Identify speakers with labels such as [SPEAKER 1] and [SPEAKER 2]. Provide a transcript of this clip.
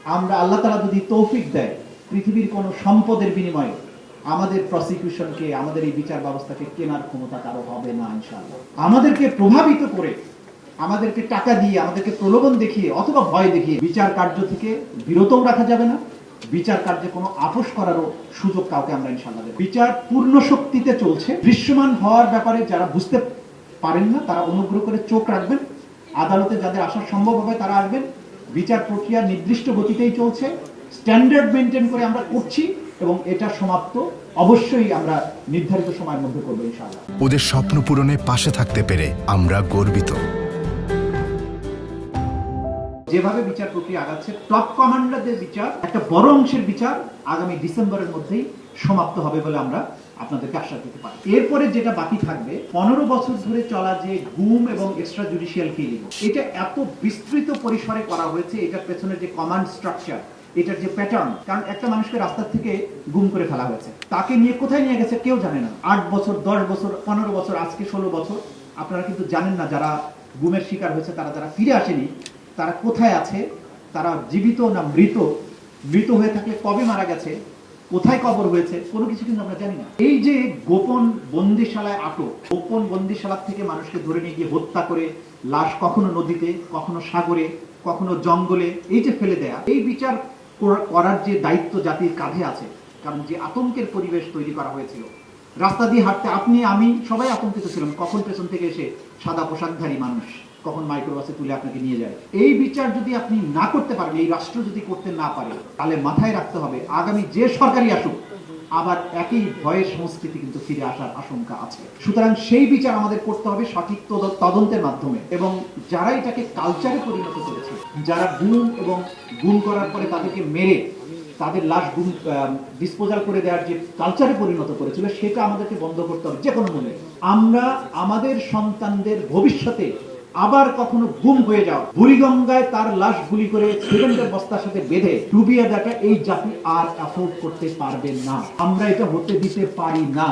[SPEAKER 1] আমরা আল্লাহ তাআলা যদি তৌফিক দেয়, পৃথিবীর কোন সম্পদের বিনিময়ে আমাদের প্রসিকিউশনকে, আমাদের এই বিচার ব্যবস্থাকে কেনার ক্ষমতা কারো হবে না ইনশাআল্লাহ। আমাদেরকে প্রভাবিত করে, আমাদেরকে টাকা দিয়ে, আমাদেরকে প্রলোভন দেখিয়ে অথবা ভয় দেখিয়ে বিচার কার্য থেকে বিরতও রাখা যাবে না। বিচার কার্যে কোনো আপোষ করারও সুযোগ কাউকে আমরা ইনশাআল্লাহ দেব। বিচার পূর্ণ শক্তিতে চলছে। দৃশ্যমান হওয়ার ব্যাপারে যারা বুঝতে পারেন না তারা অনুগ্রহ করে চোখ রাখবেন। আদালতে যাদের আসা সম্ভব হবে তারা আসবেন। বিচার প্রক্রিয়া নির্দিষ্ট গতিতেই চলছে, স্ট্যান্ডার্ড মেনটেন করে আমরা করছি এবং এটা সমাপ্ত অবশ্যই আমরা নির্ধারিত সময়ের মধ্যে করব ইনশাআল্লাহ।
[SPEAKER 2] ওদের স্বপ্ন পূরণে পাশে থাকতে পেরে আমরা গর্বিত।
[SPEAKER 1] যেভাবে বিচার প্রক্রিয়া আগাচ্ছে, টপ কমান্ডারদের বিচার, একটা বড় অংশের বিচার আগামী ডিসেম্বরের মধ্যেই সমাপ্ত হবে বলে আমরা আপনাদেরকে আশ্বাস দিতে পারি। এরপরে যেটা বাকি থাকবে, 15 বছর ধরে চলা যে গুম এবং এক্সট্রা জুডিশিয়াল কিলিং, এটা এত বিস্তৃত পরিসরে করা হয়েছে। এটার পেছনে যে কমান্ড স্ট্রাকচার, এটার যে প্যাটার্ন, কারণ একটা মানুষকে রাস্তা থেকে গুম করে ফেলা হয়েছে, তাকে নিয়ে কোথায় নিয়ে গেছে কেউ জানে না। 8 বছর, 10 বছর, 15 বছর, আজকে 16 বছর। আপনারা কিন্তু জানেন না যারা গুমের শিকার হয়েছে, তারা যারা ফিরে আসেনি, তারা কোথায় আছে, তারা জীবিত না মৃত, মৃত হয়ে থাকলে কবে মারা গেছে, কোথায় কবর হয়েছে, কোনো কিছু কিন্তু আমরা জানি না। এই যে গোপন বন্দিশালায় আটক, গোপন বন্দিশালা থেকে মানুষকে ধরে নিয়ে গিয়ে হত্যা করে লাশ কখনো নদীতে, কখনো সাগরে, কখনো জঙ্গলে এই যে ফেলে দেয়া, এই বিচার করার যে দায়িত্ব জাতির কাঁধে আছে। কারণ যে আতঙ্কের পরিবেশ তৈরি করা হয়েছিল, রাস্তা দিয়ে হাঁটতে আপনি আমি সবাই আতঙ্কিত ছিলাম, কখন পেছন থেকে এসে সাদা পোশাকধারী মানুষ কখন মাইক্রোবাসে তুলে আপনাকে নিয়ে যায়। এই বিচার যদি আপনি না করতে পারেন, এই রাষ্ট্র যদি করতে না পারে, তাহলে মাথায় রাখতে হবে আগামী যে সরকারই আসুক আবার একই ভয়ের সংস্কৃতি কিন্তু ফিরে আসার আশঙ্কা আছে। সুতরাং সেই বিচার আমাদের করতে হবে সঠিক তদন্তের মাধ্যমে। এবং যারা এটাকে কালচারে পরিণত করেছে, যারা গুম এবং গুম করার পরে তাদেরকে মেরে তাদের লাশ ডিসপোজাল করে দেওয়ার যে কালচারে পরিণত করেছিল, সেটা আমাদেরকে বন্ধ করতে হবে যে কোনো মূল্যে। আমরা আমাদের সন্তানদের ভবিষ্যতে আবার কখনো গুম হয়ে যাও, বুড়িগঙ্গায় তার লাশ গুলি করে সিমেন্টের বস্তার সাথে বেঁধে ডুবিয়ে দেওয়াটা এই জাতি আর অ্যাফোর্ড করতে পারবে না। আমরা এটা হতে দিতে পারি না।